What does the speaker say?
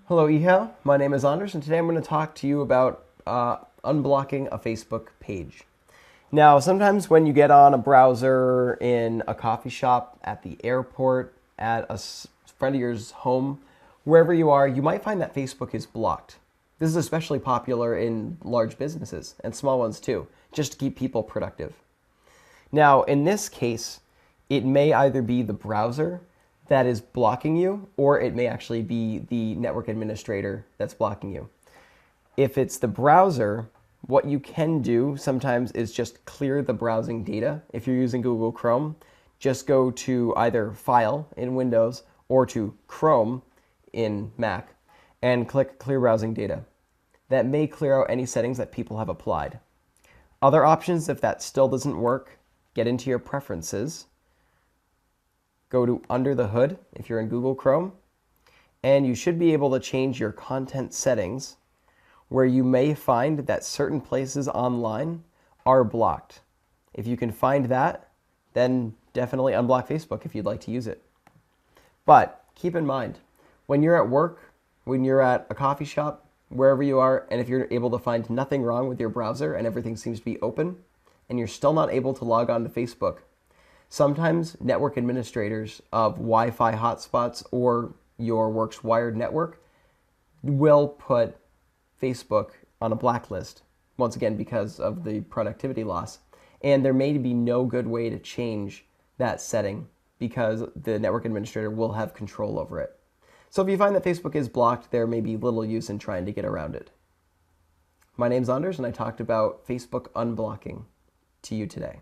Hello, eHow. My name is Anders, and today I'm going to talk to you about unblocking a Facebook page. Now, sometimes when you get on a browser in a coffee shop, at the airport, at a friend of yours' home, wherever you are, you might find that Facebook is blocked. This is especially popular in large businesses and small ones too, just to keep people productive. Now, in this case, it may either be the browser that is blocking you, or it may actually be the network administrator that's blocking you. If it's the browser, what you can do sometimes is just clear the browsing data. If you're using Google Chrome, just go to either File in Windows or to Chrome in Mac and click Clear Browsing Data. That may clear out any settings that people have applied. Other options, if that still doesn't work, get into your preferences. Go to Under the Hood if you're in Google Chrome, and you should be able to change your content settings where you may find that certain places online are blocked. If you can find that, then definitely unblock Facebook if you'd like to use it. But keep in mind, when you're at work, when you're at a coffee shop, wherever you are, and if you're able to find nothing wrong with your browser and everything seems to be open, and you're still not able to log on to Facebook, sometimes network administrators of Wi-Fi hotspots or your work's wired network will put Facebook on a blacklist, once again because of the productivity loss. And there may be no good way to change that setting because the network administrator will have control over it. So if you find that Facebook is blocked, there may be little use in trying to get around it. My name's Anders, and I talked about Facebook unblocking to you today.